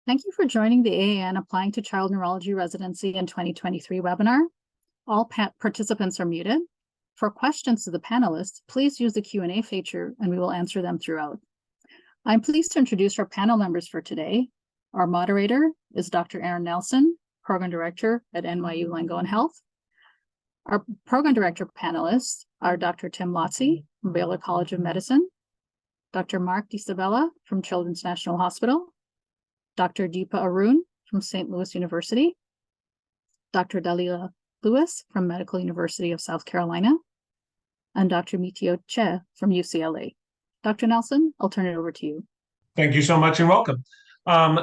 Thank you for joining the AAN Applying to Child Neurology Residency in 2023 webinar. All participants are muted. For questions to the panelists, please use the Q&A feature and we will answer them throughout. I'm pleased to introduce our panel members for today. Our moderator is Dr. Erin Nelson, Program Director at NYU Langone Health. Our Program Director panelists are Dr. Tim Lotze from Baylor College of Medicine, Dr. Mark DiSabella from Children's National Hospital, Dr. Deepa Arun from St. Louis University, Dr. Dalila Lewis from Medical University of South Carolina, and Dr. Mitio Che from UCLA. Dr. Nelson, I'll turn it over to you. Thank you so much and welcome.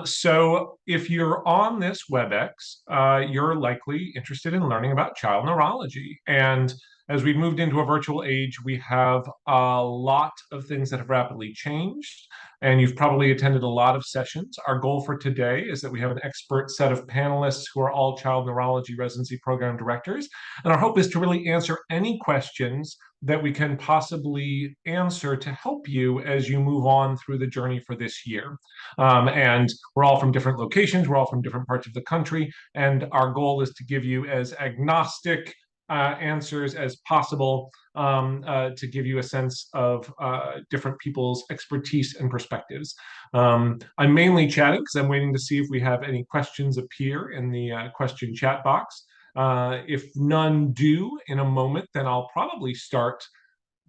So if you're on this WebEx, you're likely interested in learning about child neurology. And as we've moved into a virtual age, we have a lot of things that have rapidly changed, and you've probably attended a lot of sessions. Our goal for today is that we have an expert set of panelists who are all child neurology residency program directors, and our hope is to really answer any questions that we can possibly answer to help you as you move on through the journey for this year. And we're all from different locations, we're all from different parts of the country, and our goal is to give you as agnostic answers as possible to give you a sense of different people's expertise and perspectives. I'm mainly chatting because I'm waiting to see if we have any questions appear in the question chat box. If none do in a moment, then I'll probably start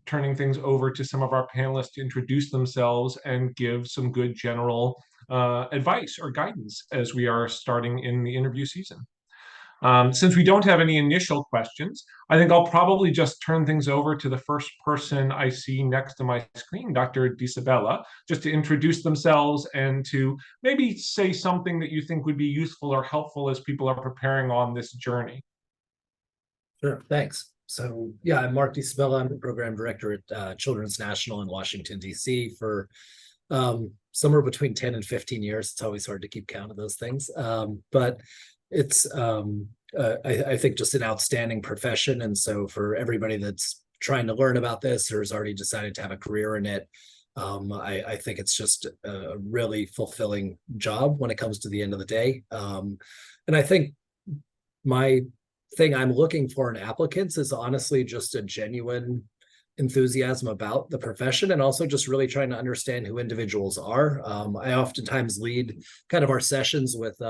turning things over to some of our panelists to introduce themselves and give some good general advice or guidance as we are starting in the interview season. Since we don't have any initial questions, I think I'll probably just turn things over to the first person I see next to my screen, Dr. DiSabella, just to introduce themselves and to maybe say something that you think would be useful or helpful as people are preparing on this journey. Sure, thanks. So yeah, I'm Mark DiSabella. I'm the program director at Children's National in Washington, D.C. for somewhere between 10 and 15 years. It's always hard to keep count of those things. But it's, I think, just an outstanding profession. And so for everybody that's trying to learn about this or has already decided to have a career in it, I think it's just a really fulfilling job when it comes to the end of the day. And I think my thing I'm looking for in applicants is honestly just a genuine enthusiasm about the profession and also just really trying to understand who individuals are. I oftentimes lead kind of our sessions with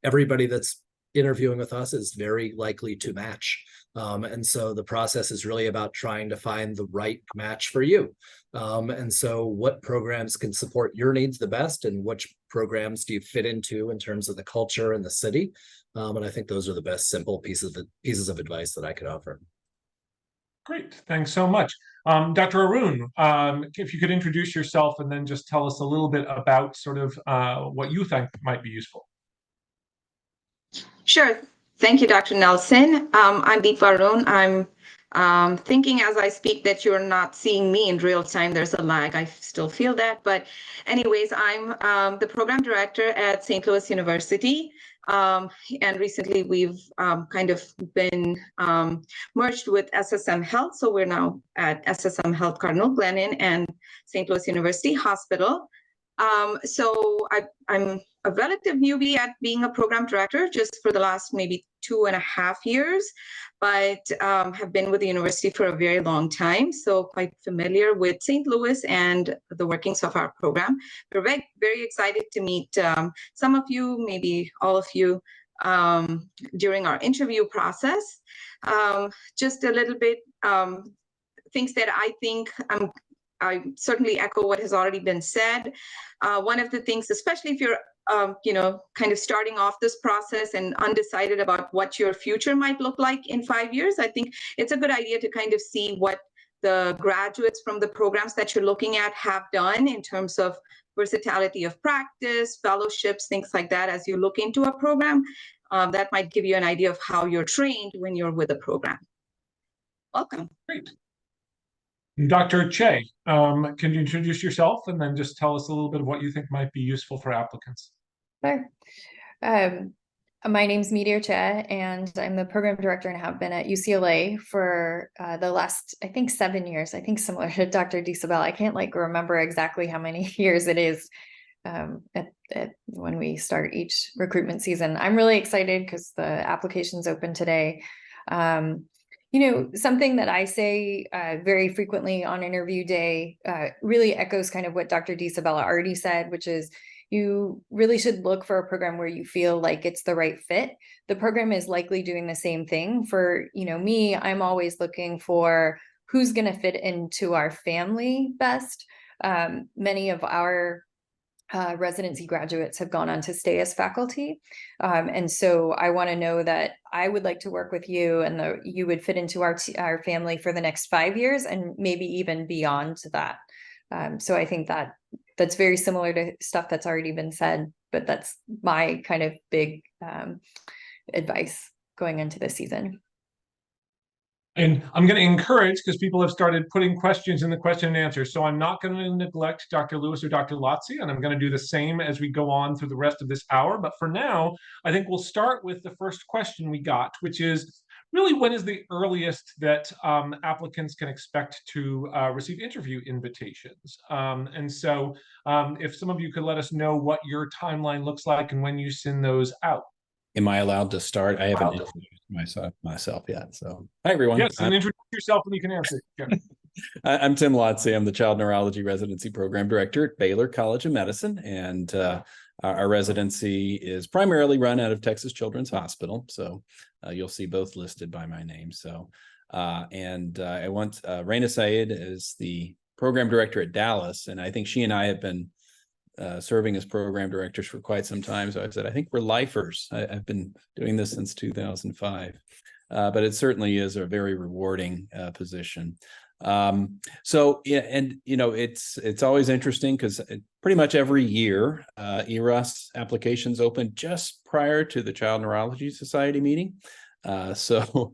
everybody that's interviewing with us is very likely to match. And so the process is really about trying to find the right match for you. And so what programs can support your needs the best and which programs do you fit into in terms of the culture and the city? And I think those are the best simple pieces of advice that I could offer. Great, thanks so much. Dr. Arun, if you could introduce yourself and then just tell us a little bit about sort of what you think might be useful. Sure. Thank you, Dr. Nelson. I'm Deepa Arun. I'm thinking as I speak that you're not seeing me in real time. There's a lag. I still feel that. But anyways, I'm the program director at St. Louis University. And recently we've kind of been merged with SSM Health. So we're now at SSM Health Cardinal Glennon and St. Louis University Hospital. So I'm a relative newbie at being a program director just for the last maybe 2.5 years, but have been with the university for a very long time. So quite familiar with St. Louis and the workings of our program. We're very, very excited to meet some of you, maybe all of you, during our interview process. Just a little bit things that I think I certainly echo what has already been said. One of the things, especially if you're, kind of starting off this process and undecided about what your future might look like in 5 years, I think it's a good idea to kind of see what the graduates from the programs that you're looking at have done in terms of versatility of practice, fellowships, things like that. As you look into a program, that might give you an idea of how you're trained when you're with a program. Welcome. Great. Dr. Che, can you introduce yourself and then just tell us a little bit of what you think might be useful for applicants? Sure. My name's Mitio Che, and I'm the program director and have been at UCLA for the last, I think, 7 years. I think similar to Dr. DiSabella. I can't remember exactly how many years it is. when we start each recruitment season. I'm really excited because the application's open today. Something that I say very frequently on interview day really echoes kind of what Dr. DiSabella already said, which is you really should look for a program where you feel like it's the right fit. The program is likely doing the same thing. For me, I'm always looking for who's going to fit into our family best. Many of our residency graduates have gone on to stay as faculty. And so I want to know that I would like to work with you and you would fit into our family for the next 5 years and maybe even beyond that. So I think that's very similar to stuff that's already been said, but that's my kind of big advice going into this season. And I'm going to encourage, because people have started putting questions in the question and answer. So I'm not going to neglect Dr. Lewis or Dr. Lotzi, and I'm going to do the same as we go on through the rest of this hour. But for now, I think we'll start with the first question we got, which is really, when is the earliest that applicants can expect to receive interview invitations? And so if some of you could let us know what your timeline looks like and when you send those out. Am I allowed to start? I haven't introduced myself yet. So, hi, everyone. Yes, and introduce yourself and you can answer. Yeah. I'm Tim Lotzi. I'm the Child Neurology Residency Program Director at Baylor College of Medicine. And our residency is primarily run out of Texas Children's Hospital. So you'll see both listed by my name. So, I want Raina Saeed is the Program Director at Dallas. And I think she and I have been serving as program directors for quite some time. So I said, I think we're lifers. I've been doing this since 2005, but it certainly is a very rewarding position. So, yeah, and it's always interesting because pretty much every year, ERAS applications open just prior to the Child Neurology Society meeting. So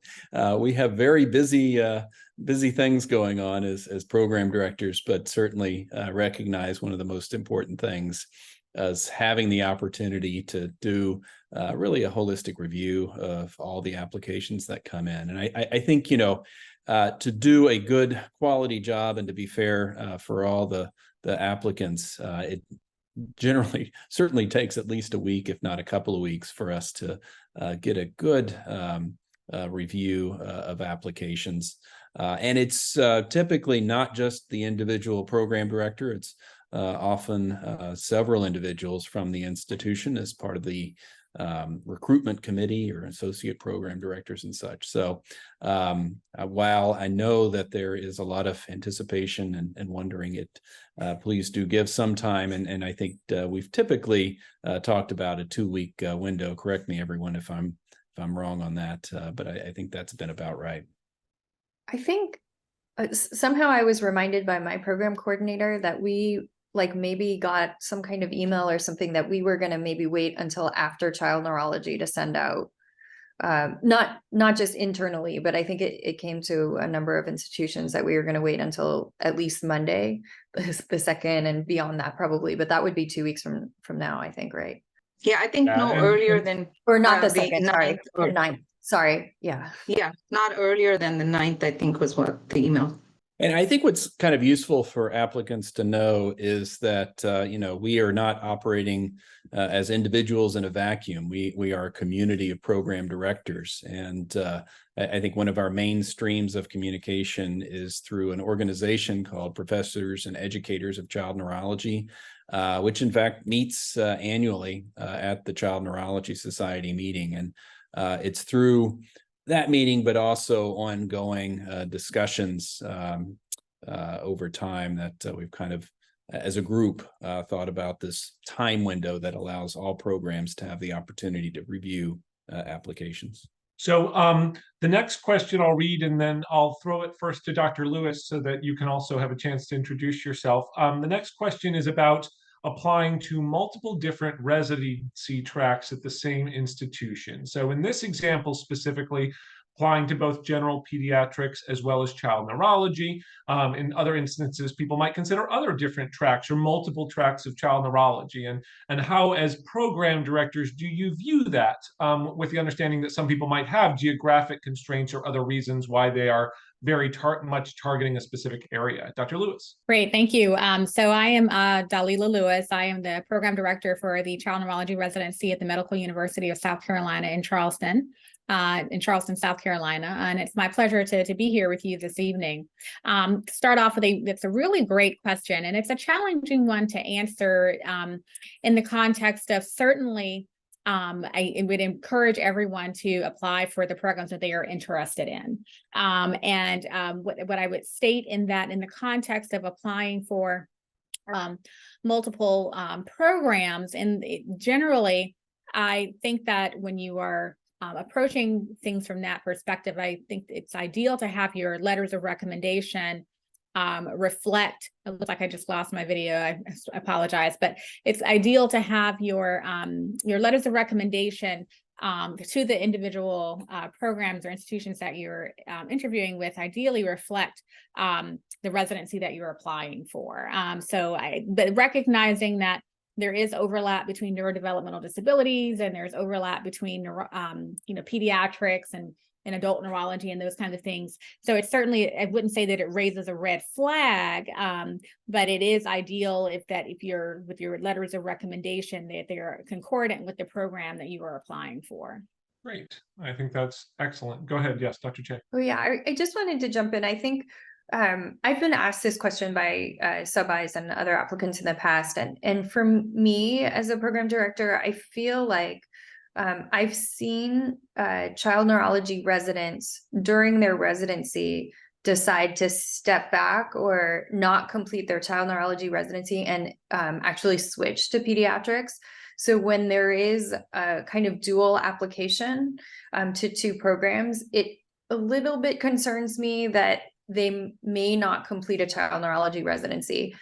we have very busy things going on as program directors, but certainly recognize one of the most important things as having the opportunity to do really a holistic review of all the applications that come in. And I think, to do a good quality job and to be fair for all the applicants, it generally certainly takes at least a week, if not a couple of weeks, for us to get a good review of applications. And it's typically not just the individual program director. It's often several individuals from the institution as part of the recruitment committee or associate program directors and such. So while I know that there is a lot of anticipation and wondering it, please do give some time. And I think we've typically talked about a 2-week window. Correct me, everyone, if I'm wrong on that, but I think that's been about right. I think somehow I was reminded by my program coordinator that we maybe got some kind of email or something that we were going to maybe wait until after child neurology to send out. Not just internally, but I think it came to a number of institutions that we were going to wait until at least Monday, the 2nd, and beyond that probably. But that would be 2 weeks from now, I think, right? Yeah, I think no earlier than or not the 2nd, the sorry, 9th or 9th. Sorry, yeah. Yeah, not earlier than the 9th, I think was what the email. And I think what's kind of useful for applicants to know is that, we are not operating as individuals in a vacuum. We are a community of program directors. And I think one of our main streams of communication is through an organization called Professors and Educators of Child Neurology, which in fact meets annually at the Child Neurology Society meeting. And it's through that meeting, but also ongoing discussions over time that we've kind of, as a group, thought about this time window that allows all programs to have the opportunity to review applications. So the next question I'll read, and then I'll throw it first to Dr. Lewis so that you can also have a chance to introduce yourself. The next question is about applying to multiple different residency tracks at the same institution. So in this example specifically, applying to both general pediatrics as well as child neurology. In other instances, people might consider other different tracks or multiple tracks of child neurology. And how, as program directors, do you view that, with the understanding that some people might have geographic constraints or other reasons why they are very much targeting a specific area? Dr. Lewis. Great, thank you. So I am Dalila Lewis. I am the program director for the child neurology residency at the Medical University of South Carolina in Charleston, South Carolina. And it's my pleasure to be here with you this evening. Start off with it's a really great question, and it's a challenging one to answer in the context of certainly I would encourage everyone to apply for the programs that they are interested in. What I would state in the context of applying for multiple programs, and generally, I think that when you are approaching things from that perspective, I think it's ideal to have your letters of recommendation reflect. It looks like I just lost my video. I apologize, but it's ideal to have your letters of recommendation to the individual programs or institutions that you're interviewing with ideally reflect the residency that you're applying for. But recognizing that there is overlap between neurodevelopmental disabilities, and there's overlap between pediatrics and adult neurology and those kinds of things. So it's certainly, I wouldn't say that it raises a red flag, but it is ideal if you're with your letters of recommendation that they are concordant with the program that you are applying for. Great. I think that's excellent. Go ahead. Yes, Dr. Che. Oh yeah, I just wanted to jump in. I think I've been asked this question by sub-Is and other applicants in the past. And for me as a program director, I feel like I've seen child neurology residents during their residency decide to step back or not complete their child neurology residency and actually switch to pediatrics. So when there is a kind of dual application to two programs, it a little bit concerns me that they may not complete a child neurology residency.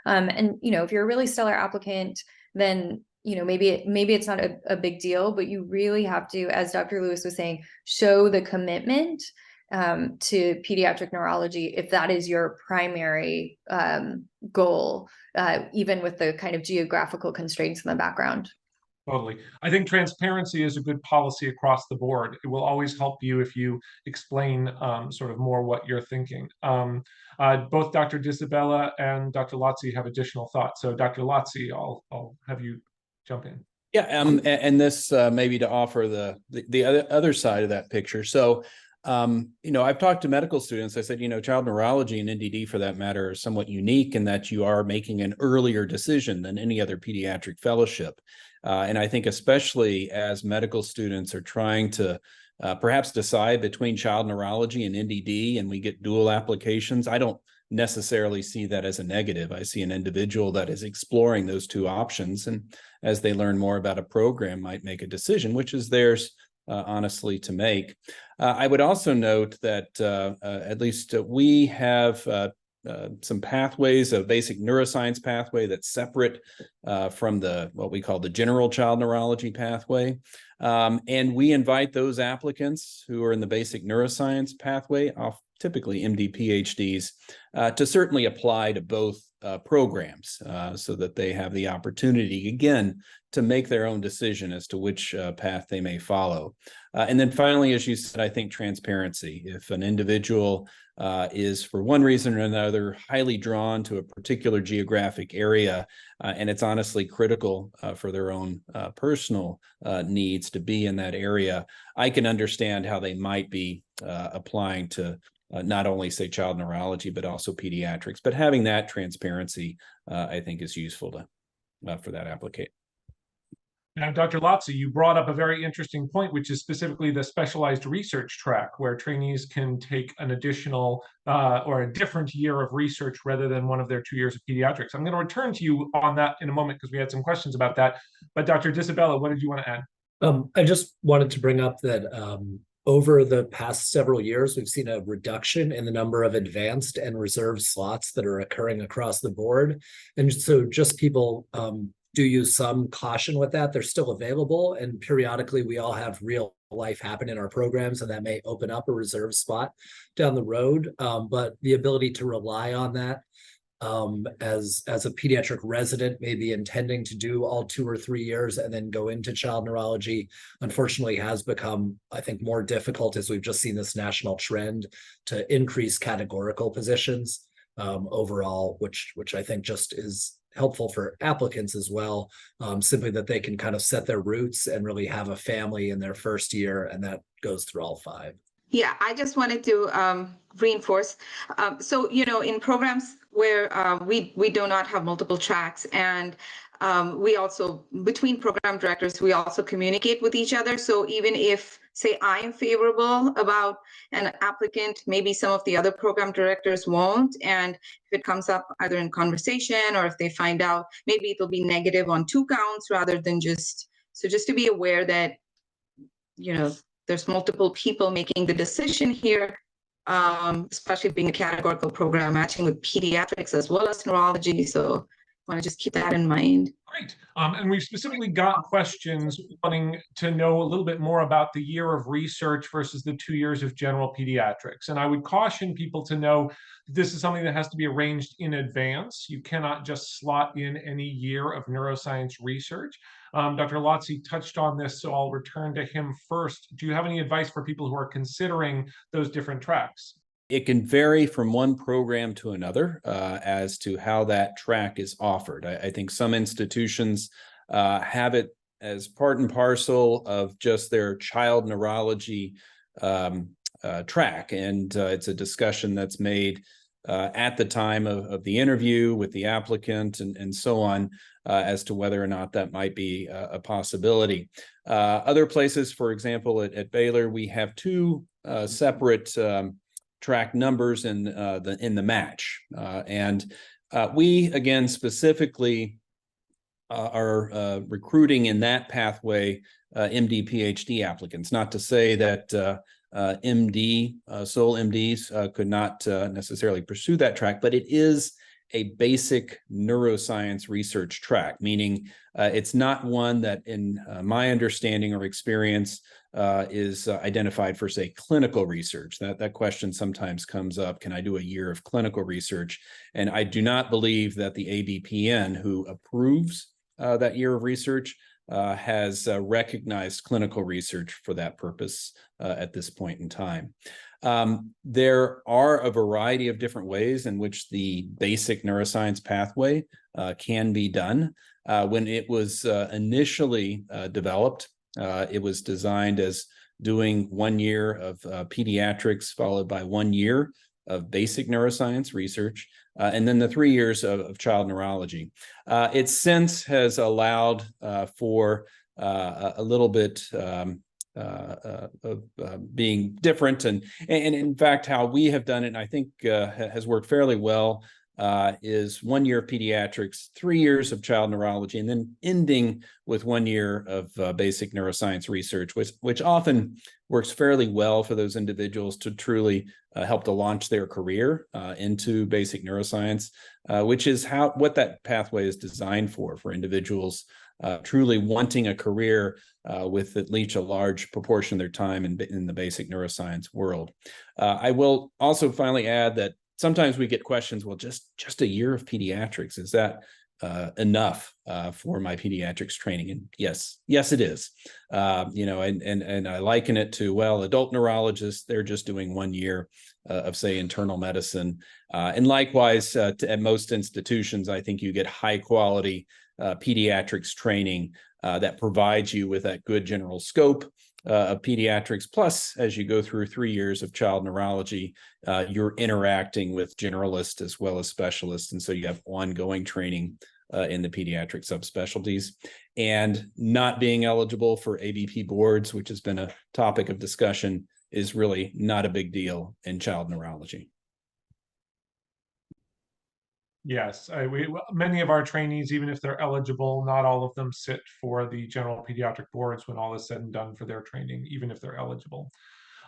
If you're a really stellar applicant, then maybe it's not a big deal, but you really have to, as Dr. Lewis was saying, show the commitment to pediatric neurology if that is your primary goal, even with the kind of geographical constraints in the background. Totally. I think transparency is a good policy across the board. It will always help you if you explain sort of more what you're thinking. Both Dr. Disabella and Dr. Lotzi have additional thoughts. So Dr. Lotzi, I'll have you jump in. Yeah, and this maybe to offer the other side of that picture. So, I've talked to medical students. I said, child neurology and NDD for that matter are somewhat unique in that you are making an earlier decision than any other pediatric fellowship. And I think especially as medical students are trying to perhaps decide between child neurology and NDD, and we get dual applications, I don't necessarily see that as a negative. I see an individual that is exploring those two options, and as they learn more about a program, might make a decision, which is theirs, honestly, to make. I would also note that at least we have some pathways, a basic neuroscience pathway that's separate from what we call the general child neurology pathway. And we invite those applicants who are in the basic neuroscience pathway, typically MD PhDs, to certainly apply to both programs so that they have the opportunity, again, to make their own decision as to which path they may follow. And then finally, as you said, I think transparency. If an individual is, for one reason or another, highly drawn to a particular geographic area, and it's honestly critical for their own personal needs to be in that area, I can understand how they might be applying to not only, say, child neurology, but also pediatrics. But having that transparency, I think, is useful for that applicant. Now, Dr. Lotzi, you brought up a very interesting point, which is specifically the specialized research track, where trainees can take an additional or a different year of research rather than one of their 2 years of pediatrics. I'm going to return to you on that in a moment because we had some questions about that. But Dr. Disabella, what did you want to add? I just wanted to bring up that over the past several years, we've seen a reduction in the number of advanced and reserved slots that are occurring across the board. And so just people do use some caution with that. They're still available, and periodically we all have real life happen in our programs, and that may open up a reserve spot down the road. But the ability to rely on that as a pediatric resident, maybe intending to do all 2 or 3 years and then go into child neurology, unfortunately has become, I think, more difficult as we've just seen this national trend to increase categorical positions overall, which I think just is helpful for applicants as well, simply that they can kind of set their roots and really have a family in their first year, and that goes through all 5. Yeah, I just wanted to reinforce. So, in programs where we do not have multiple tracks, and we also, between program directors, we also communicate with each other. So even if, say, I am favorable about an applicant, maybe some of the other program directors won't. And if it comes up either in conversation or if they find out, maybe it'll be negative on 2 counts rather than just to be aware that, there's multiple people making the decision here, especially being a categorical program matching with pediatrics as well as neurology. So I want to just keep that in mind. Great. And we've specifically got questions wanting to know a little bit more about the year of research versus the 2 years of general pediatrics. And I would caution people to know that this is something that has to be arranged in advance. You cannot just slot in any year of neuroscience research. Dr. Lotze touched on this, so I'll return to him first. Do you have any advice for people who are considering those different tracks? It can vary from one program to another as to how that track is offered. I think some institutions have it as part and parcel of just their child neurology track, and it's a discussion that's made at the time of the interview with the applicant and so on as to whether or not that might be a possibility. Other places, for example, at Baylor, we have 2 separate track numbers in the match, and we again specifically are recruiting in that pathway MD PhD applicants. Not to say that sole MDs could not necessarily pursue that track, but it is a basic neuroscience research track, meaning it's not one that, in my understanding or experience, is identified for, say, clinical research. That question sometimes comes up: can I do a year of clinical research? And I do not believe that the ABPN, who approves that year of research, has recognized clinical research for that purpose at this point in time. There are a variety of different ways in which the basic neuroscience pathway can be done. When it was initially developed, it was designed as doing 1 year of pediatrics followed by 1 year of basic neuroscience research, and then the 3 years of child neurology. It since has allowed for a little bit of being different, and in fact, how we have done it, and I think has worked fairly well, is 1 year of pediatrics, 3 years of child neurology, and then ending with 1 year of basic neuroscience research, which often works fairly well for those individuals to truly help to launch their career into basic neuroscience, which is what that pathway is designed for individuals truly wanting a career with at least a large proportion of their time in the basic neuroscience world. I will also finally add that sometimes we get questions, well, just a year of pediatrics, is that enough for my pediatrics training? And yes, it is. And I liken it to, well, adult neurologists, they're just doing 1 year of, say, internal medicine. And likewise, at most institutions, I think you get high quality pediatrics training that provides you with that good general scope of pediatrics. Plus, as you go through 3 years of child neurology, you're interacting with generalists as well as specialists. And so you have ongoing training in the pediatric subspecialties. And not being eligible for ABP boards, which has been a topic of discussion, is really not a big deal in child neurology. Yes, many of our trainees, even if they're eligible, not all of them sit for the general pediatric boards when all is said and done for their training, even if they're eligible.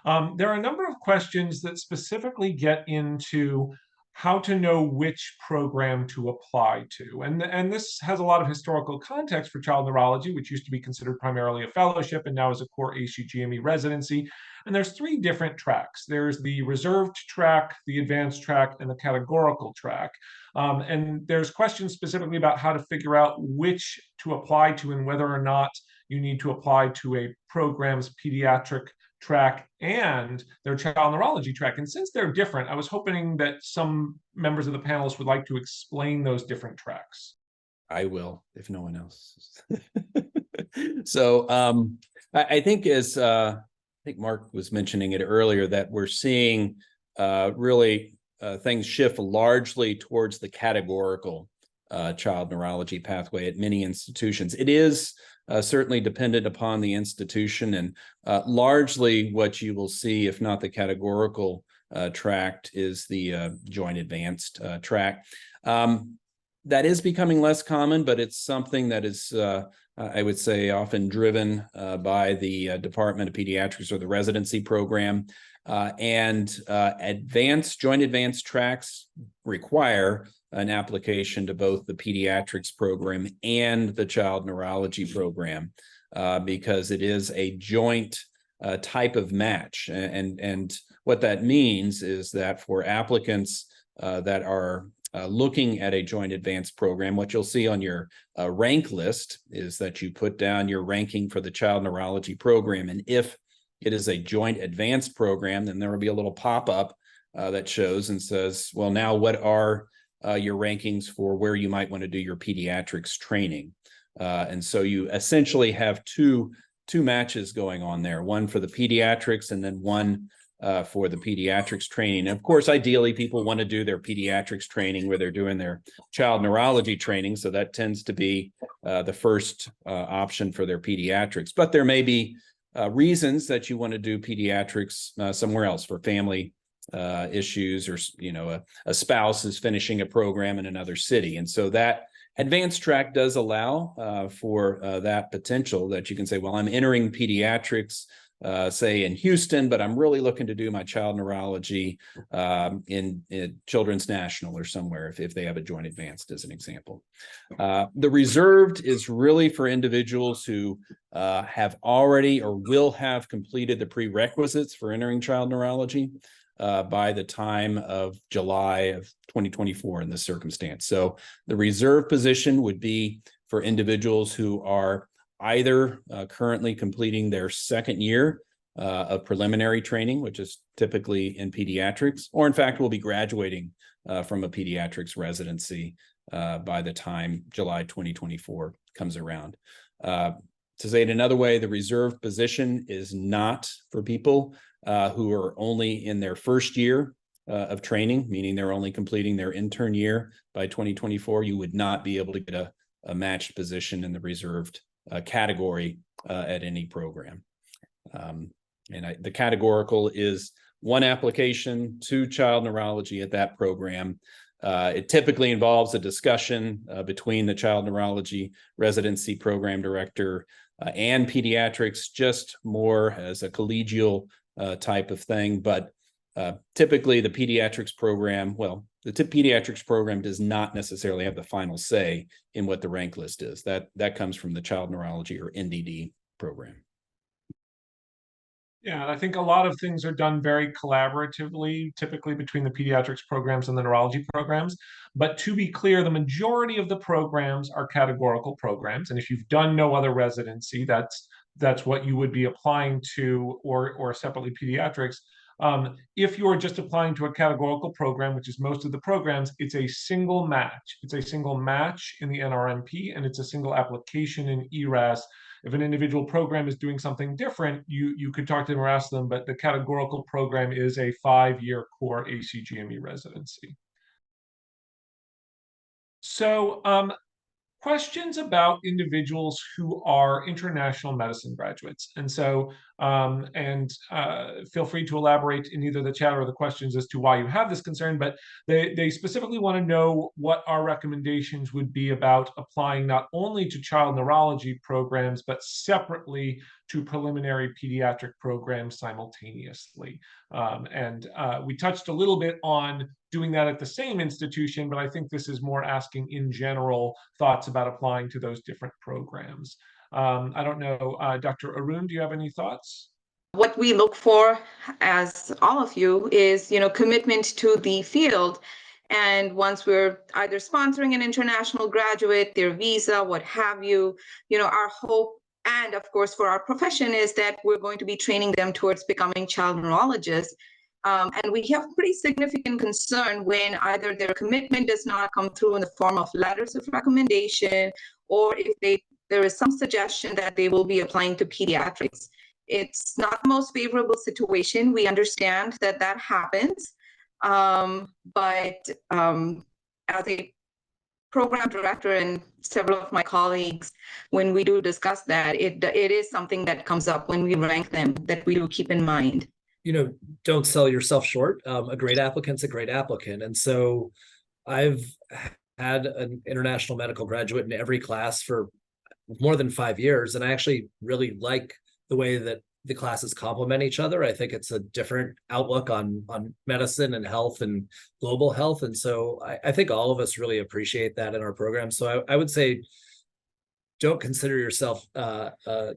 There are a number of questions that specifically get into how to know which program to apply to. And this has a lot of historical context for child neurology, which used to be considered primarily a fellowship and now is a core ACGME residency. And there's 3 different tracks. There's the reserved track, the advanced track, and the categorical track. And there's questions specifically about how to figure out which to apply to and whether or not you need to apply to a program's pediatric track and their child neurology track. And since they're different, I was hoping that some members of the panelists would like to explain those different tracks. I will, if no one else. So I think I think Mark was mentioning it earlier, that we're seeing really things shift largely towards the categorical child neurology pathway at many institutions. It is certainly dependent upon the institution, and largely what you will see, if not the categorical tract, is the joint advanced track. That is becoming less common, but it's something that is, I would say, often driven by the Department of Pediatrics or the residency program. And joint advanced tracks require an application to both the pediatrics program and the child neurology program, because it is a joint type of match. And what that means is that for applicants that are looking at a joint advanced program, what you'll see on your rank list is that you put down your ranking for the child neurology program. And if it is a joint advanced program, then there will be a little pop-up that shows and says, well, now what are your rankings for where you might want to do your pediatrics training? And so you essentially have two matches going on there, one for the pediatrics and then one for the pediatrics training. And of course, ideally, people want to do their pediatrics training where they're doing their child neurology training. So that tends to be the first option for their pediatrics. But there may be reasons that you want to do pediatrics somewhere else for family issues, or a spouse is finishing a program in another city. And so that advanced track does allow for that potential that you can say, well, I'm entering pediatrics say in Houston, but I'm really looking to do my child neurology in Children's National or somewhere if they have a joint advanced, as an example. The reserved is really for individuals who have already or will have completed the prerequisites for entering child neurology by the time of July of 2024 in this circumstance. So the reserve position would be for individuals who are either currently completing their 2nd year of preliminary training, which is typically in pediatrics, or in fact will be graduating from a pediatrics residency by the time July 2024 comes around. To say it another way, the reserved position is not for people who are only in their 1st year of training, meaning they're only completing their intern year by 2024. You would not be able to get a matched position in the reserved category at any program. The categorical is one application to child neurology at that program. It typically involves a discussion between the child neurology residency program director and pediatrics, just more as a collegial type of thing. But typically the pediatrics program, the pediatrics program does not necessarily have the final say in what the rank list is. That comes from the child neurology or NDD program. Yeah, I think a lot of things are done very collaboratively, typically between the pediatrics programs and the neurology programs. But to be clear, the majority of the programs are categorical programs. And if you've done no other residency, that's what you would be applying to, or separately pediatrics. If you're just applying to a categorical program, which is most of the programs, it's a single match. It's a single match in the NRMP, and it's a single application in ERAS. If an individual program is doing something different, you could talk to them or ask them, but the categorical program is a 5-year core ACGME residency. So questions about individuals who are international medicine graduates. And so And feel free to elaborate in either the chat or the questions as to why you have this concern, but they specifically want to know what our recommendations would be about applying not only to child neurology programs, but separately to preliminary pediatric programs simultaneously. We touched a little bit on doing that at the same institution, but I think this is more asking in general thoughts about applying to those different programs. I don't know, Dr. Arun, do you have any thoughts? What we look for, as all of you, is commitment to the field. And once we're either sponsoring an international graduate, their visa, what have you, our hope, and of course for our profession, is that we're going to be training them towards becoming child neurologists. And we have pretty significant concern when either their commitment does not come through in the form of letters of recommendation, or if there is some suggestion that they will be applying to pediatrics. It's not the most favorable situation. We understand that that happens. But as a program director and several of my colleagues, when we do discuss that, it is something that comes up when we rank them, that we do keep in mind. Don't sell yourself short. A great applicant's a great applicant. And so I've had an international medical graduate in every class for more than 5 years. And I actually really like the way that the classes complement each other. I think it's a different outlook on medicine and health and global health. And so I think all of us really appreciate that in our program. So I would say, don't consider yourself to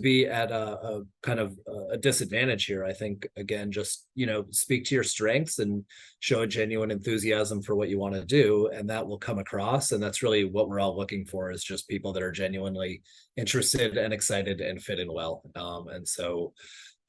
be at a kind of a disadvantage here. I think, again, just, speak to your strengths and show a genuine enthusiasm for what you want to do, and that will come across. And that's really what we're all looking for, is just people that are genuinely interested and excited and fit in well. And so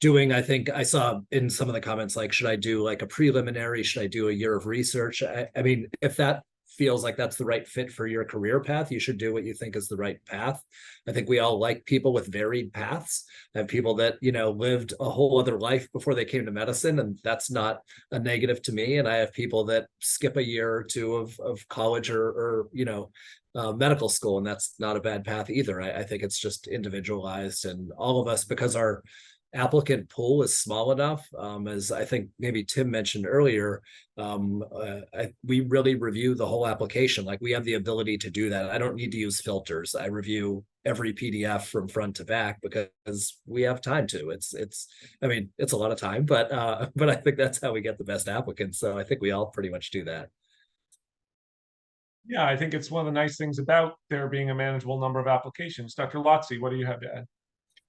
I think I saw in some of the comments, like, should I do like a preliminary? Should I do a year of research? I mean, if that feels like that's the right fit for your career path, you should do what you think is the right path. I think we all like people with varied paths. I have people that, lived a whole other life before they came to medicine, and that's not a negative to me. And I have people that skip a year or two of college or medical school, and that's not a bad path either. I think it's just individualized, and all of us, because our applicant pool is small enough, as I think maybe Tim mentioned earlier, we really review the whole application. Like, we have the ability to do that. I don't need to use filters. I review every PDF from front to back because we have time to. It's a lot of time, but I think that's how we get the best applicants. So I think we all pretty much do that. Yeah, I think it's one of the nice things about there being a manageable number of applications. Dr. Lotzi, what do you have to add?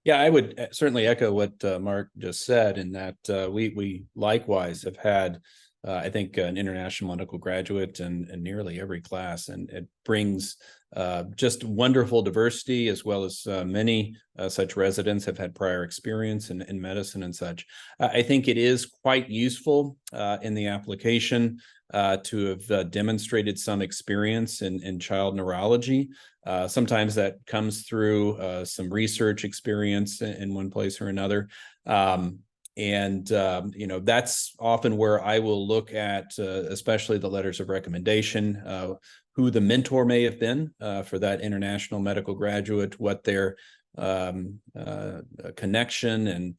Yeah, I would certainly echo what Mark just said, in that we likewise have had, I think, an international medical graduate in nearly every class, and it brings just wonderful diversity, as well as many such residents have had prior experience in medicine and such. I think it is quite useful in the application to have demonstrated some experience in child neurology. Sometimes that comes through some research experience in one place or another. That's often where I will look at, especially the letters of recommendation, who the mentor may have been for that international medical graduate, what their connection and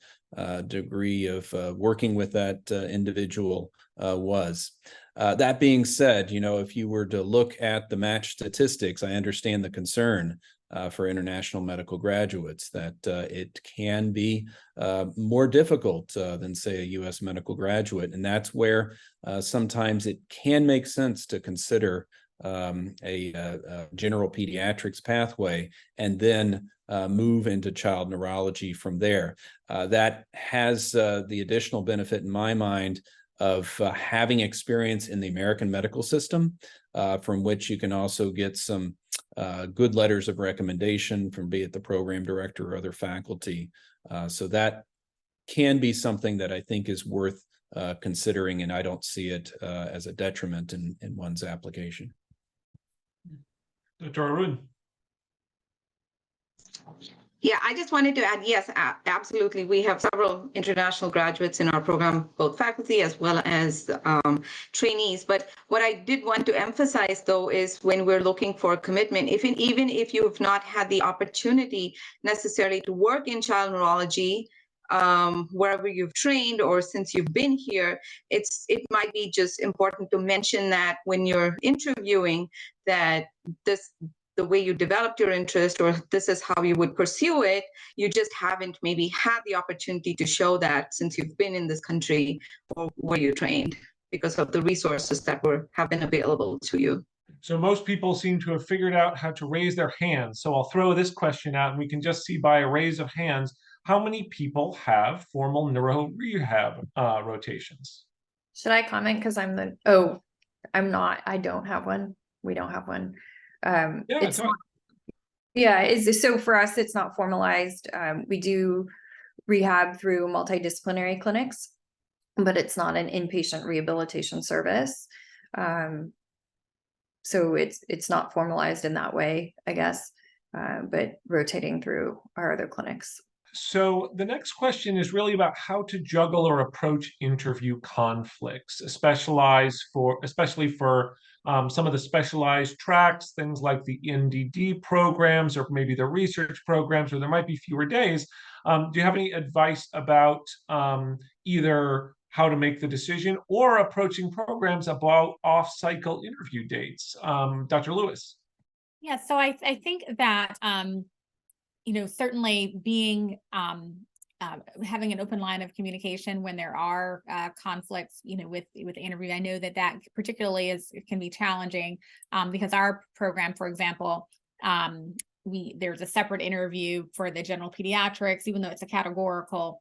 degree of working with that individual was. That being said, if you were to look at the match statistics, I understand the concern for international medical graduates, that it can be more difficult than, say, a U.S. medical graduate. And that's where sometimes it can make sense to consider a general pediatrics pathway, and then move into child neurology from there. That has the additional benefit, in my mind, of having experience in the American medical system, from which you can also get some good letters of recommendation from, be it the program director or other faculty. So that can be something that I think is worth considering, and I don't see it as a detriment in one's application. Dr. Arun. Yeah, I just wanted to add, yes, absolutely. We have several international graduates in our program, both faculty as well as trainees. But what I did want to emphasize, though, is when we're looking for a commitment, even if you've not had the opportunity necessarily to work in child neurology, wherever you've trained or since you've been here, it might be just important to mention that when you're interviewing, that the way you developed your interest, or this is how you would pursue it, you just haven't maybe had the opportunity to show that since you've been in this country or where you trained, because of the resources that have been available to you. So most people seem to have figured out how to raise their hands. So I'll throw this question out, and we can just see by a raise of hands, how many people have formal neuro rehab rotations? Should I comment? Because I'm not. I don't have one. We don't have one. It's so for us, it's not formalized. We do rehab through multidisciplinary clinics, but it's not an inpatient rehabilitation service. So it's not formalized in that way, I guess, but rotating through our other clinics. So the next question is really about how to juggle or approach interview conflicts, especially for some of the specialized tracks, things like the NDD programs, or maybe the research programs, where there might be fewer days. Do you have any advice about either how to make the decision or approaching programs about off-cycle interview dates? Dr. Lewis. Yeah, so I think that certainly being having an open line of communication when there are conflicts, with the interview. I know that particularly can be challenging because our program, for example, there's a separate interview for the general pediatrics, even though it's a categorical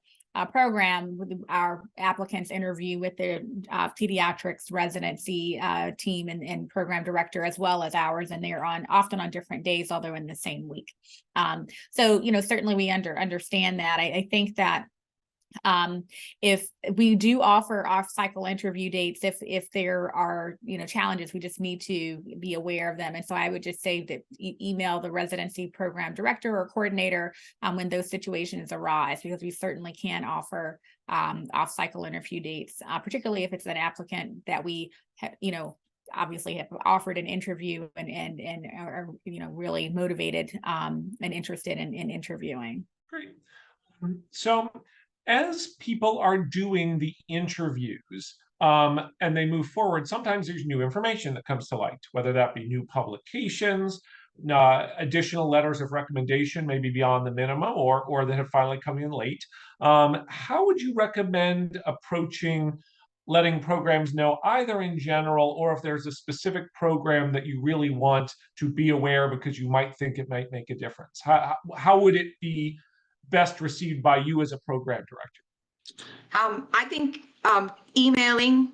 program. Our applicants interview with the pediatrics residency team and program director, as well as ours, and they're often on different days, although in the same week. So certainly we understand that. I think that if we do offer off-cycle interview dates, if there are challenges, we just need to be aware of them. And so I would just say that email the residency program director or coordinator when those situations arise, because we certainly can offer off-cycle interview dates, particularly if it's an applicant that we obviously have offered an interview and are really motivated and interested in interviewing. Great. So as people are doing the interviews and they move forward, sometimes there's new information that comes to light, whether that be new publications, additional letters of recommendation, maybe beyond the minimum, or that have finally come in late. How would you recommend approaching letting programs know, either in general, or if there's a specific program that you really want to be aware because you might think it might make a difference? How would it be best received by you as a program director? I think emailing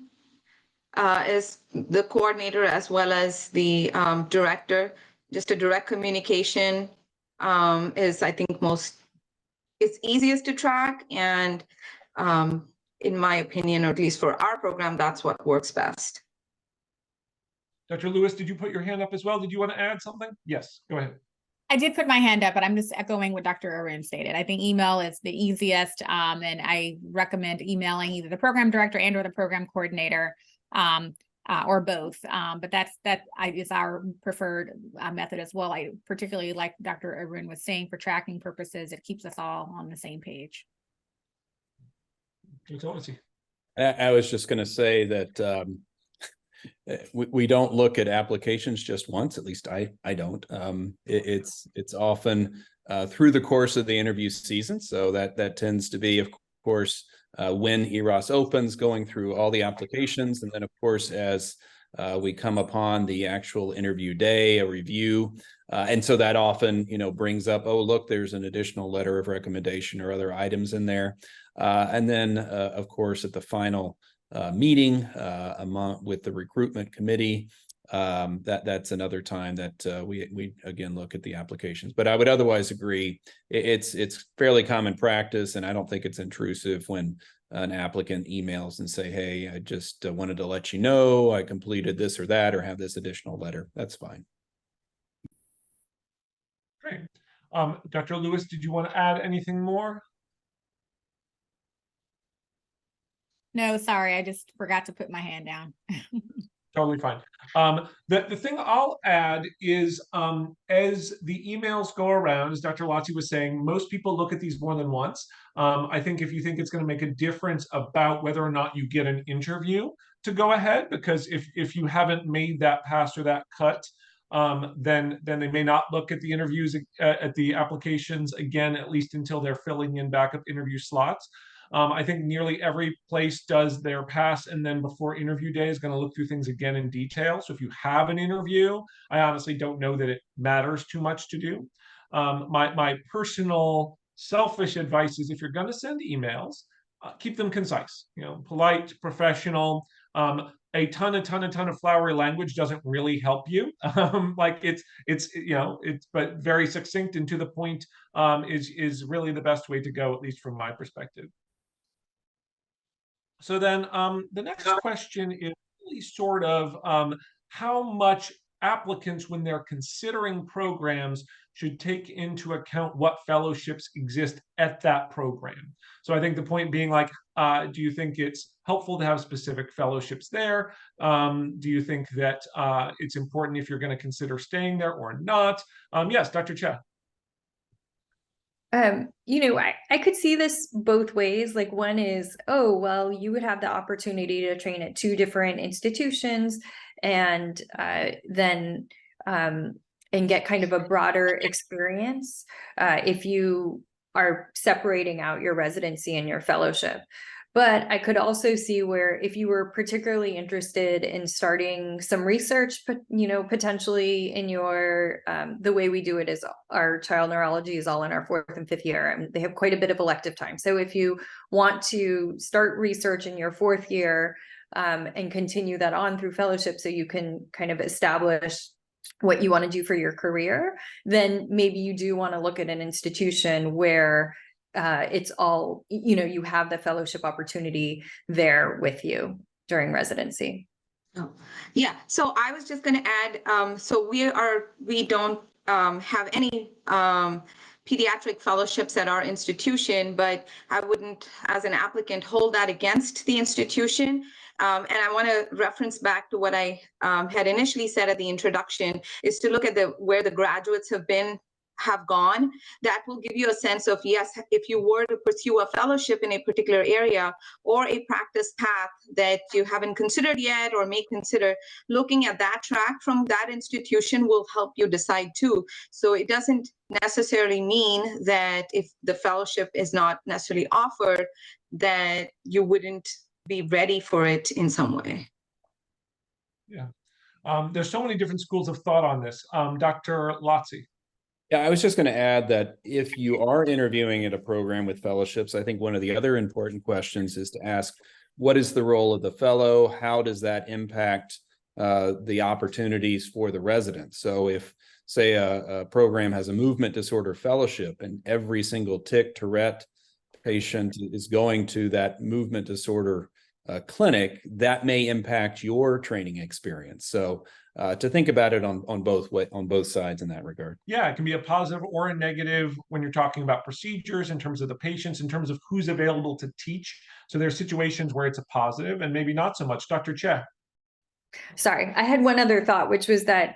is the coordinator as well as the director. Just a direct communication is, I think, it's easiest to track, and in my opinion, or at least for our program, that's what works best. Dr. Lewis, did you put your hand up as well? Did you want to add something? Yes, go ahead. I did put my hand up, but I'm just echoing what Dr. Arun stated. I think email is the easiest, and I recommend emailing either the program director and or the program coordinator, or both. But that is our preferred method as well. I particularly, like Dr. Arun was saying, for tracking purposes, it keeps us all on the same page. I was just going to say that we don't look at applications just once. At least I don't. It's often through the course of the interview season. So that tends to be, of course, when EROS opens, going through all the applications, and then of course as we come upon the actual interview day, a review, and so that often brings up, oh look, there's an additional letter of recommendation or other items in there, and then of course at the final meeting with the recruitment committee, that's another time that we again look at the applications. But I would otherwise agree, it's fairly common practice, and I don't think it's intrusive when an applicant emails and say, hey, I just wanted to let you know I completed this or that, or have this additional letter. That's fine. Great. Dr. Lewis, did you want to add anything more? No, sorry, I just forgot to put my hand down. Totally fine. The thing I'll add is as the emails go around, as Dr. Lotzi was saying, most people look at these more than once. I think if you think it's going to make a difference about whether or not you get an interview, to go ahead, because if you haven't made that pass or that cut, then they may not look at the interviews at the applications again, at least until they're filling in backup interview slots. I think nearly every place does their pass, and then before interview day is going to look through things again in detail. So if you have an interview, I honestly don't know that it matters too much to do. My personal selfish advice is if you're going to send emails, keep them concise, polite, professional. A ton of flowery language doesn't really help you. Like it's but very succinct and to the point is really the best way to go, at least from my perspective. So then the next question is really sort of how much applicants, when they're considering programs, should take into account what fellowships exist at that program. So I think the point being, like, do you think it's helpful to have specific fellowships there? Do you think that it's important if you're going to consider staying there or not? Yes, Dr. Che. I could see this both ways. Like, one is, oh, well, you would have the opportunity to train at 2 different institutions and then and get kind of a broader experience if you are separating out your residency and your fellowship. But I could also see where if you were particularly interested in starting some research, potentially in your, the way we do it is our child neurology is all in our 4th and 5th year, and they have quite a bit of elective time. So if you want to start research in your 4th year and continue that on through fellowship, so you can kind of establish what you want to do for your career, then maybe you do want to look at an institution where it's all, you have the fellowship opportunity there with you during residency. Oh, yeah. So I was just going to add, so we don't have any pediatric fellowships at our institution, but I wouldn't, as an applicant, hold that against the institution. And I want to reference back to what I had initially said at the introduction, is to look at where the graduates have gone. That will give you a sense of, yes, if you were to pursue a fellowship in a particular area or a practice path that you haven't considered yet or may consider, looking at that track from that institution will help you decide too. So it doesn't necessarily mean that if the fellowship is not necessarily offered, that you wouldn't be ready for it in some way. Yeah. There's so many different schools of thought on this. Dr. Lotzi. Yeah, I was just going to add that if you are interviewing at a program with fellowships, I think one of the other important questions is to ask, what is the role of the fellow? How does that impact the opportunities for the residents? So if, say, a program has a movement disorder fellowship and every single tic Tourette patient is going to that movement disorder clinic, that may impact your training experience. So to think about it on both sides in that regard. Yeah, it can be a positive or a negative when you're talking about procedures, in terms of the patients, in terms of who's available to teach. So there's situations where it's a positive and maybe not so much. Dr. Che. Sorry, I had one other thought, which was that,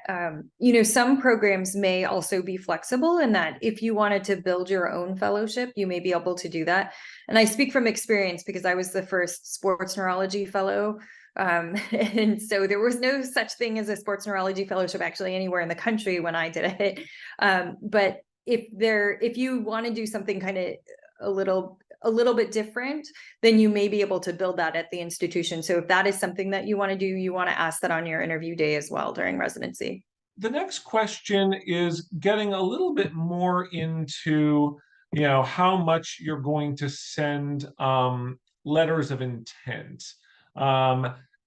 some programs may also be flexible in that if you wanted to build your own fellowship, you may be able to do that. And I speak from experience because I was the first sports neurology fellow. And so there was no such thing as a sports neurology fellowship actually anywhere in the country when I did it. But if you want to do something kind of a little bit different, then you may be able to build that at the institution. So if that is something that you want to do, you want to ask that on your interview day as well during residency. The next question is getting a little bit more into, how much you're going to send letters of intent.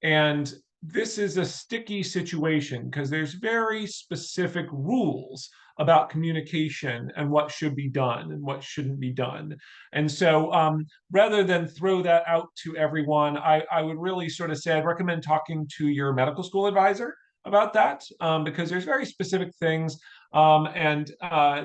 And this is a sticky situation because there's very specific rules about communication and what should be done and what shouldn't be done. And so rather than throw that out to everyone, I would really sort of say I'd recommend talking to your medical school advisor about that, because there's very specific things. And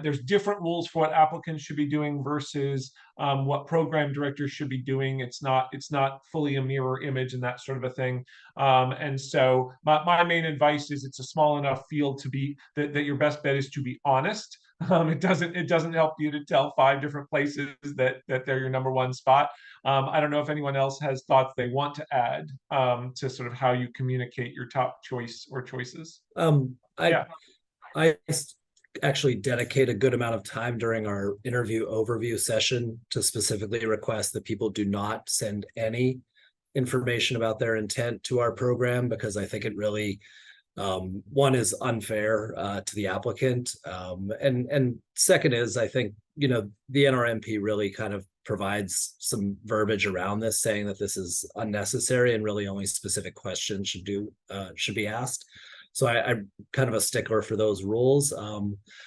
there's different rules for what applicants should be doing versus what program directors should be doing. It's not fully a mirror image and that sort of a thing. And so my main advice is it's a small enough field to be that your best bet is to be honest. It doesn't help you to tell 5 different places that they're your number one spot. I don't know if anyone else has thoughts they want to add to sort of how you communicate your top choice or choices. I actually dedicate a good amount of time during our interview overview session to specifically request that people do not send any information about their intent to our program, because I think it really, one is unfair to the applicant. And second is, I think, the NRMP really kind of provides some verbiage around this, saying that this is unnecessary and really only specific questions should be asked. So I'm kind of a stickler for those rules.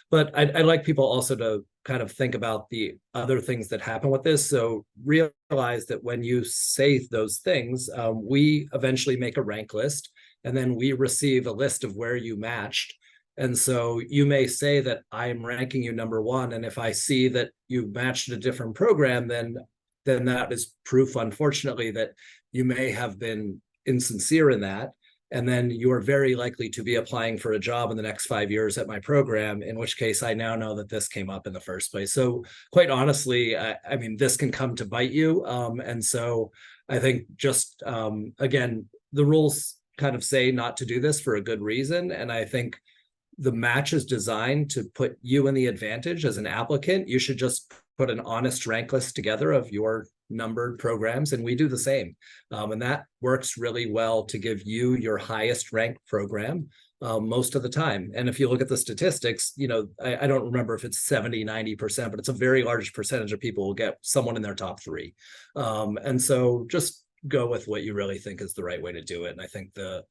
But I'd like people also to kind of think about the other things that happen with this. So realize that when you say those things, we eventually make a rank list, and then we receive a list of where you matched. And so you may say that I'm ranking you number 1. And if I see that you matched a different program, then that is proof, unfortunately, that you may have been insincere in that. And then you are very likely to be applying for a job in the next 5 years at my program, in which case I now know that this came up in the first place. So quite honestly, I mean, this can come to bite you. And so I think just, again, the rules kind of say not to do this for a good reason. And I think the match is designed to put you in the advantage as an applicant. You should just put an honest rank list together of your numbered programs, and we do the same. And that works really well to give you your highest ranked program most of the time. And if you look at the statistics, I don't remember if it's 70, 90%, but it's a very large percentage of people will get someone in their top 3. And so just go with what you really think is the right way to do it. And I think the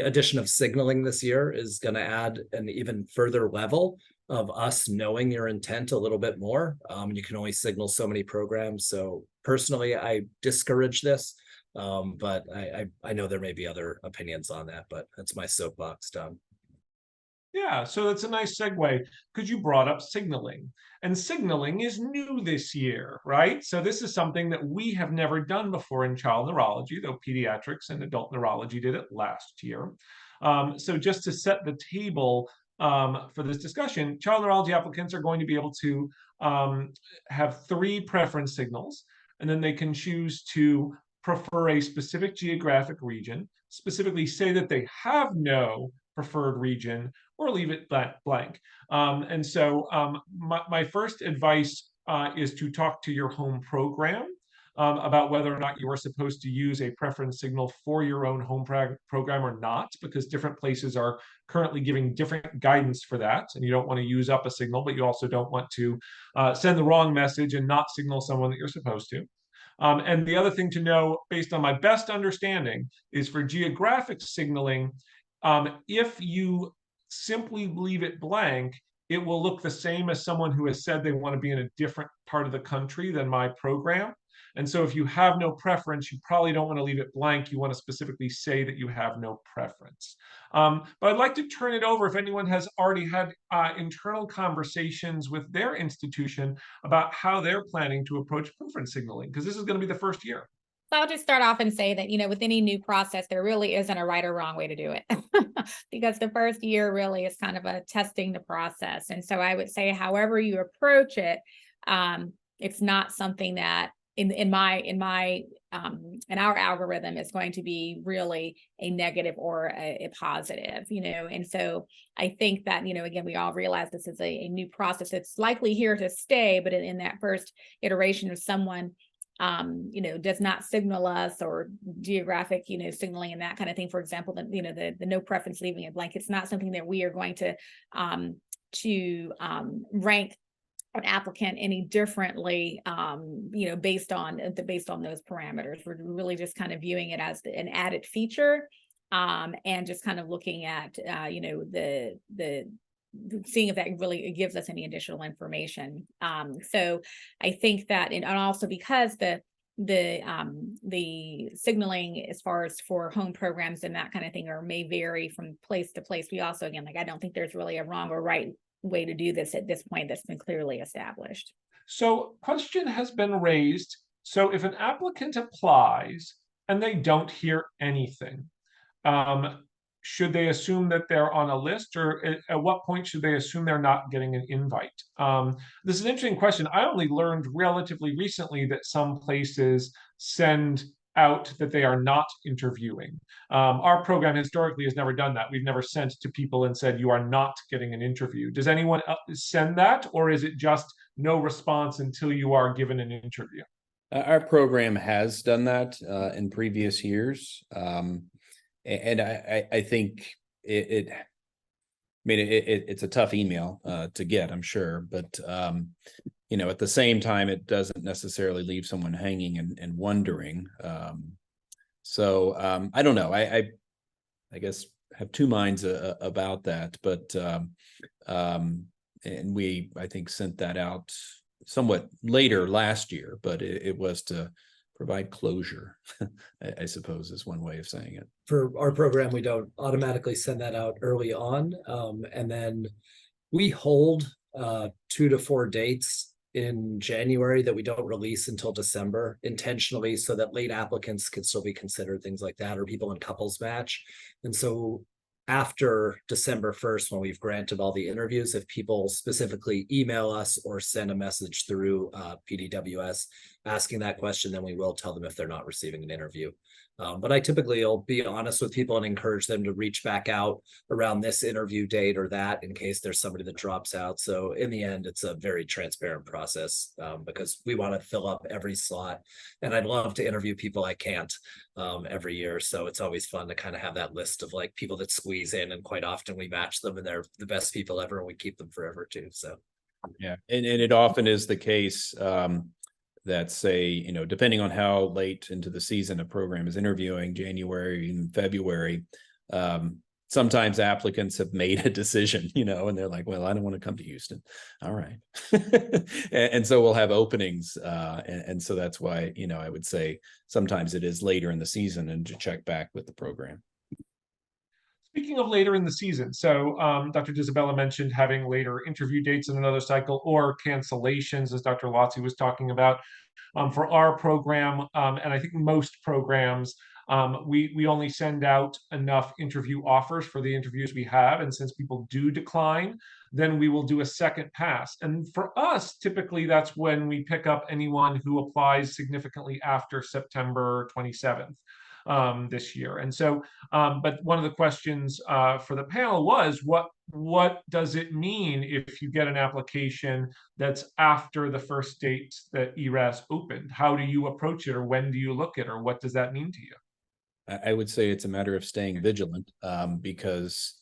addition of signaling this year is going to add an even further level of us knowing your intent a little bit more. You can only signal so many programs. So personally, I discourage this, but I know there may be other opinions on that, but that's my soapbox done. Yeah, so that's a nice segue because you brought up signaling, and signaling is new this year, right? So this is something that we have never done before in child neurology, though pediatrics and adult neurology did it last year. So just to set the table for this discussion, child neurology applicants are going to be able to have 3 preference signals, and then they can choose to prefer a specific geographic region, specifically say that they have no preferred region, or leave it blank. And so my first advice is to talk to your home program about whether or not you are supposed to use a preference signal for your own home program or not, because different places are currently giving different guidance for that. And you don't want to use up a signal, but you also don't want to send the wrong message and not signal someone that you're supposed to. And the other thing to know, based on my best understanding, is for geographic signaling, if you simply leave it blank, it will look the same as someone who has said they want to be in a different part of the country than my program. And so if you have no preference, you probably don't want to leave it blank. You want to specifically say that you have no preference. But I'd like to turn it over if anyone has already had internal conversations with their institution about how they're planning to approach preference signaling, because this is going to be the first year. So I'll just start off and say that, with any new process, there really isn't a right or wrong way to do it because the first year really is kind of a testing the process. And so I would say, however you approach it, it's not something that in our algorithm is going to be really a negative or a positive, And so I think that, again, we all realize this is a new process. It's likely here to stay, but in that first iteration of someone does not signal us, or geographic, signaling and that kind of thing. For example, the no preference, leaving it blank. It's not something that we are going to rank an applicant any differently, based on those parameters. We're really just kind of viewing it as an added feature, and just kind of looking at, seeing if that really gives us any additional information. So I think that, and also because the signaling as far as for home programs and that kind of thing may vary from place to place. We also, again, I don't think there's really a wrong or right way to do this at this point that's been clearly established. So question has been raised. So if an applicant applies and they don't hear anything, should they assume that they're on a list, or at what point should they assume they're not getting an invite? This is an interesting question. I only learned relatively recently that some places send out that they are not interviewing. Our program historically has never done that. We've never sent to people and said, you are not getting an interview. Does anyone send that, or is it just no response until you are given an interview? Our program has done that in previous years. And I think it's a tough email to get, I'm sure, but at the same time, it doesn't necessarily leave someone hanging and wondering. So I don't know. I guess have two minds about that, but and we, I think, sent that out somewhat later last year, but it was to provide closure, I suppose is one way of saying it. For our program, we don't automatically send that out early on. And then we hold 2 to 4 dates in January that we don't release until December intentionally, so that late applicants can still be considered, things like that, or people in couples match. And so after December 1st, when we've granted all the interviews, if people specifically email us or send a message through PDWS asking that question, then we will tell them if they're not receiving an interview. But I typically will be honest with people and encourage them to reach back out around this interview date or that, in case there's somebody that drops out. So in the end, it's a very transparent process because we want to fill up every slot, and I'd love to interview people I can't every year. So it's always fun to kind of have that list of like people that squeeze in, and quite often we match them and they're the best people ever, and we keep them forever too. So yeah, and it often is the case that, say, depending on how late into the season a program is interviewing, January, even February, sometimes applicants have made a decision, and they're like, well, I don't want to come to Houston. All right. and so we'll have openings. And so that's why, I would say sometimes it is later in the season and to check back with the program. Speaking of later in the season, so Dr. Disabella mentioned having later interview dates in another cycle, or cancellations, as Dr. Lotzi was talking about. For our program, and I think most programs, we only send out enough interview offers for the interviews we have. And since people do decline, then we will do a second pass. And for us, typically, that's when we pick up anyone who applies significantly after September 27th. This year. And so, but one of the questions for the panel was, what does it mean if you get an application that's after the first date that ERAS opened? How do you approach it, or when do you look at it, or what does that mean to you? I would say it's a matter of staying vigilant because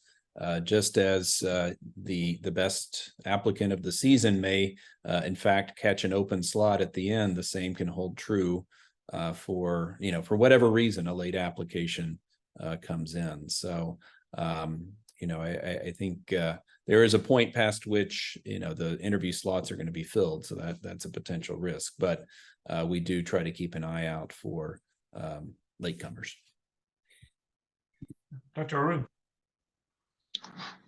just as the best applicant of the season may, in fact, catch an open slot at the end, the same can hold true for whatever reason a late application comes in. So I think there is a point past which the interview slots are going to be filled, so that's a potential risk, but we do try to keep an eye out for latecomers. Dr. Arun.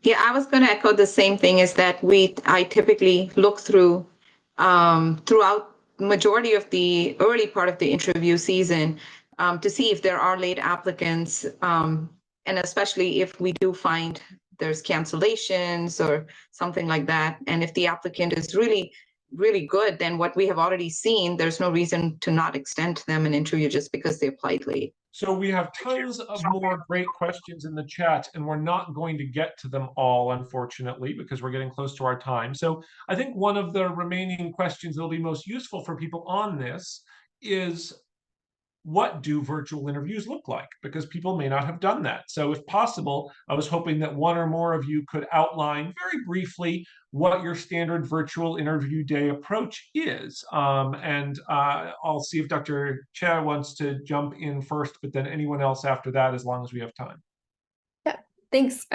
Yeah, I was going to echo the same thing, is that I typically look through throughout majority of the early part of the interview season to see if there are late applicants, and especially if we do find there's cancellations or something like that. And if the applicant is really, really good, then what we have already seen, there's no reason to not extend them an interview just because they applied late. So we have tons of more great questions in the chat, and we're not going to get to them all, unfortunately, because we're getting close to our time. So I think one of the remaining questions that will be most useful for people on this is, what do virtual interviews look like? Because people may not have done that. So if possible, I was hoping that one or more of you could outline very briefly what your standard virtual interview day approach is. And I'll see if Dr. Chia wants to jump in first, but then anyone else after that, as long as we have time. Yeah, thanks.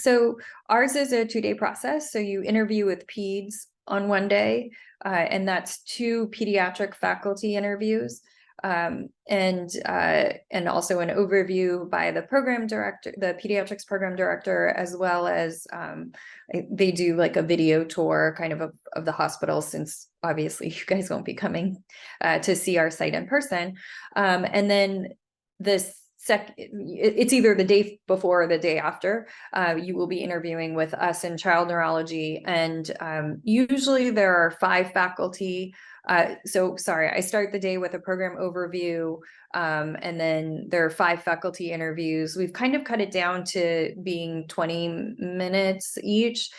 So ours is a 2-day process. So you interview with peds on one day, and that's 2 pediatric faculty interviews. and also an overview by the program director, the pediatrics program director, as well as they do like a video tour kind of the hospital, since obviously you guys won't be coming to see our site in person. And then it's either the day before or the day after. You will be interviewing with us in child neurology, and usually there are 5 faculty. So sorry, I start the day with a program overview, and then there are 5 faculty interviews. We've kind of cut it down to being 20 minutes each,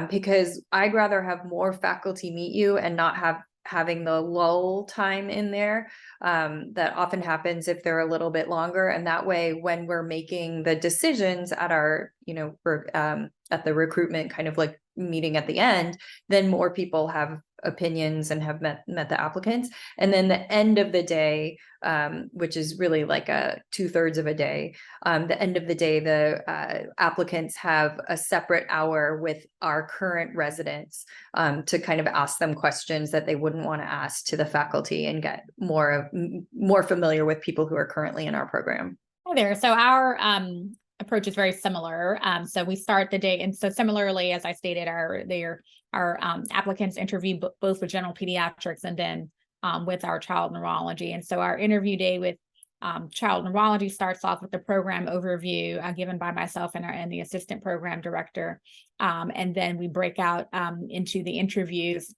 because I'd rather have more faculty meet you and not having the lull time in there. That often happens if they're a little bit longer. And that way, when we're making the decisions at our, at the recruitment kind of like meeting at the end, then more people have opinions and have met the applicants. And then the end of the day, which is really like a 2/3 of a day, the end of the day, the applicants have a separate hour with our current residents to kind of ask them questions that they wouldn't want to ask to the faculty and get more familiar with people who are currently in our program. Hi there. So our approach is very similar. So we start the day, and so similarly, as I stated, our applicants interview both with general pediatrics and then with our child neurology. And so our interview day with child neurology starts off with the program overview given by myself and the assistant program director. And then we break out into the interviews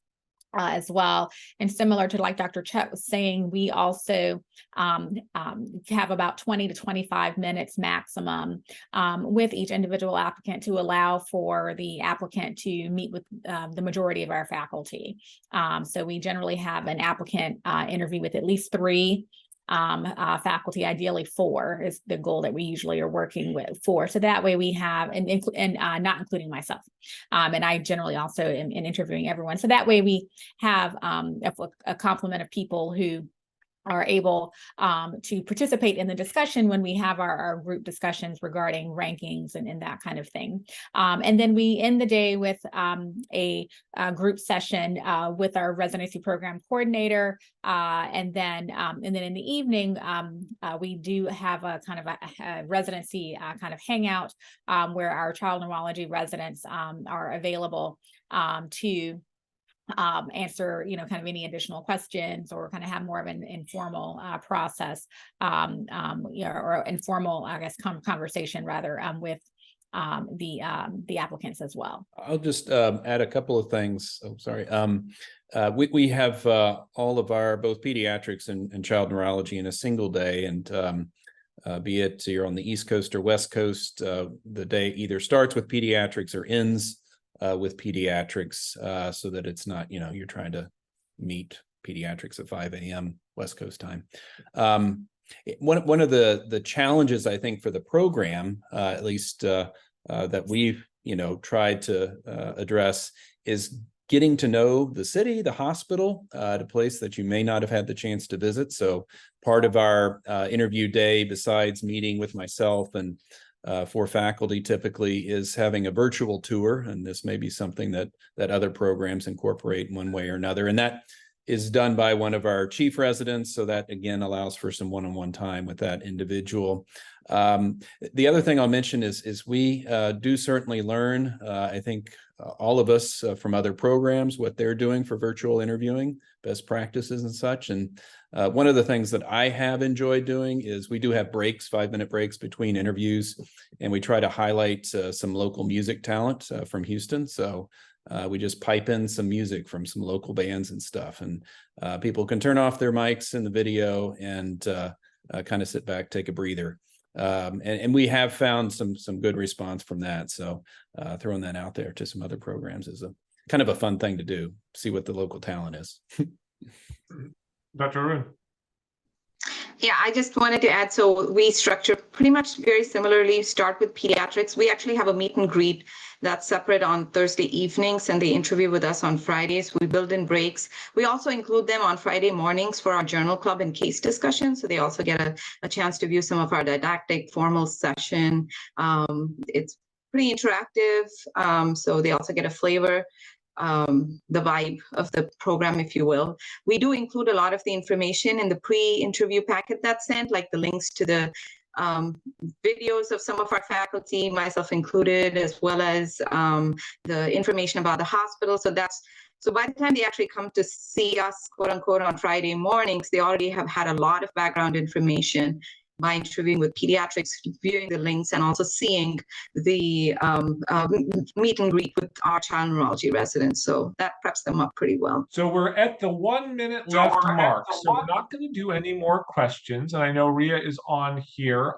as well. And similar to like Dr. Chet was saying, we also have about 20 to 25 minutes maximum with each individual applicant to allow for the applicant to meet with the majority of our faculty. So we generally have an applicant interview with at least 3 faculty, ideally 4 is the goal that we usually are working with 4. So that way we have, and not including myself. And I generally also am interviewing everyone. So that way we have a complement of people who are able to participate in the discussion when we have our group discussions regarding rankings and that kind of thing. And then we end the day with a group session with our residency program coordinator. And then in the evening, we do have a kind of a residency kind of hangout where our child neurology residents are available to answer, kind of any additional questions, or kind of have more of an informal process, or informal, I guess, conversation rather with the applicants as well. I'll just add a couple of things. Oh, sorry. We have all of our both pediatrics and child neurology in a single day, and be it you're on the East Coast or West Coast, the day either starts with pediatrics or ends with pediatrics, so that it's not, you're trying to meet pediatrics at 5 a.m. West Coast time. One of the challenges, I think, for the program, at least that we've tried to address, is getting to know the city, the hospital, a place that you may not have had the chance to visit. So part of our interview day, besides meeting with myself and 4 faculty, typically is having a virtual tour, and this may be something that other programs incorporate in one way or another, and that is done by one of our chief residents. So that again allows for some one-on-one time with that individual. The other thing I'll mention is we do certainly learn, I think all of us from other programs, what they're doing for virtual interviewing, best practices and such. And one of the things that I have enjoyed doing is we do have breaks, 5-minute breaks between interviews, and we try to highlight some local music talent from Houston. So we just pipe in some music from some local bands and stuff, and people can turn off their mics in the video and kind of sit back, take a breather. And we have found some good response from that. So throwing that out there to some other programs is a kind of a fun thing to do, see what the local talent is. Dr. Arun. Yeah, I just wanted to add, so we structure pretty much very similarly. Start with pediatrics. We actually have a meet and greet that's separate on Thursday evenings, and they interview with us on Fridays. We build in breaks. We also include them on Friday mornings for our journal club and case discussion. So they also get a chance to view some of our didactic formal session. It's pretty interactive. So they also get a flavor. the vibe of the program, if you will. We do include a lot of the information in the pre-interview packet that's sent, like the links to the videos of some of our faculty, myself included, as well as the information about the hospital. So by the time they actually come to see us, quote unquote, on Friday mornings, they already have had a lot of background information by interviewing with pediatrics, viewing the links, and also seeing the meet and greet with our child neurology residents. So that preps them up pretty well. So we're at the 1 minute left mark. So we're not going to do any more questions. And I know Ria is on here.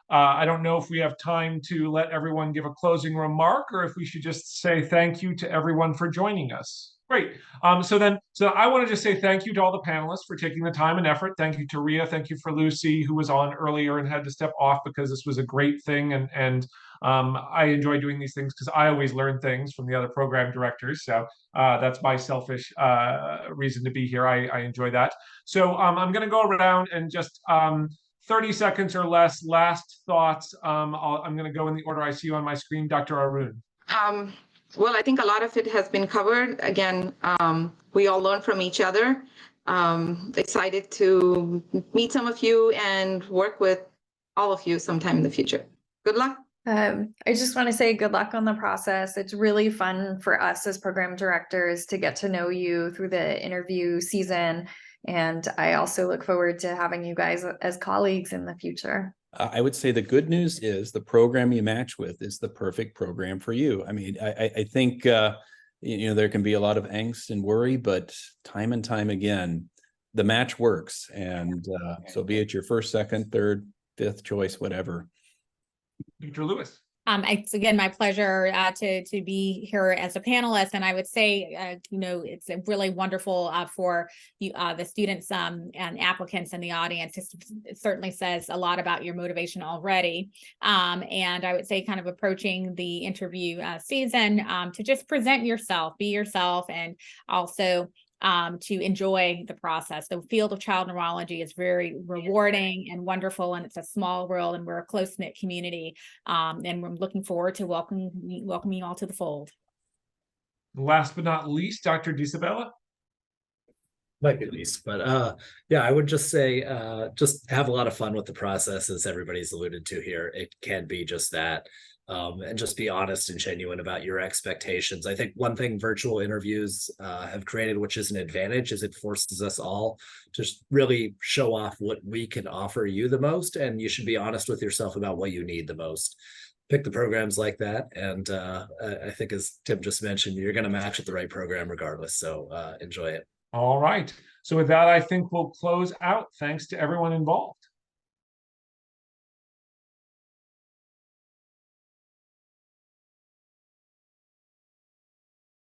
I don't know if we have time to let everyone give a closing remark, or if we should just say thank you to everyone for joining us. Great. So I want to just say thank you to all the panelists for taking the time and effort. Thank you to Ria. Thank you for Lucy, who was on earlier and had to step off because this was a great thing. And I enjoy doing these things because I always learn things from the other program directors. So that's my selfish reason to be here. I enjoy that. So I'm going to go around and just 30 seconds or less, last thoughts. I'm going to go in the order I see you on my screen. Dr. Arun. Well, I think a lot of it has been covered. Again, we all learn from each other. Excited to meet some of you and work with all of you sometime in the future. Good luck. I just want to say good luck on the process. It's really fun for us as program directors to get to know you through the interview season. And I also look forward to having you guys as colleagues in the future. I would say the good news is the program you match with is the perfect program for you. I mean, I think, there can be a lot of angst and worry, but time and time again, the match works. And so be it your first, second, third, fifth choice, whatever. Dr. Lewis. It's again my pleasure to be here as a panelist, and I would say it's really wonderful for you, the students and applicants in the audience. It certainly says a lot about your motivation already, and I would say kind of approaching the interview season to just present yourself, be yourself, and also to enjoy the process. The field of child neurology is very rewarding and wonderful, and it's a small world, and we're a close-knit community. And we're looking forward to welcoming you all to the fold. Last but not least, Dr. DiSabella. Might be least, but yeah, I would just say just have a lot of fun with the process, as everybody's alluded to here. It can be just that. And just be honest and genuine about your expectations. I think one thing virtual interviews have created, which is an advantage, is it forces us all to really show off what we can offer you the most. And you should be honest with yourself about what you need the most. Pick the programs like that. And I think, as Tim just mentioned, you're going to match with the right program regardless. So enjoy it. All right. So with that, I think we'll close out. Thanks to everyone involved.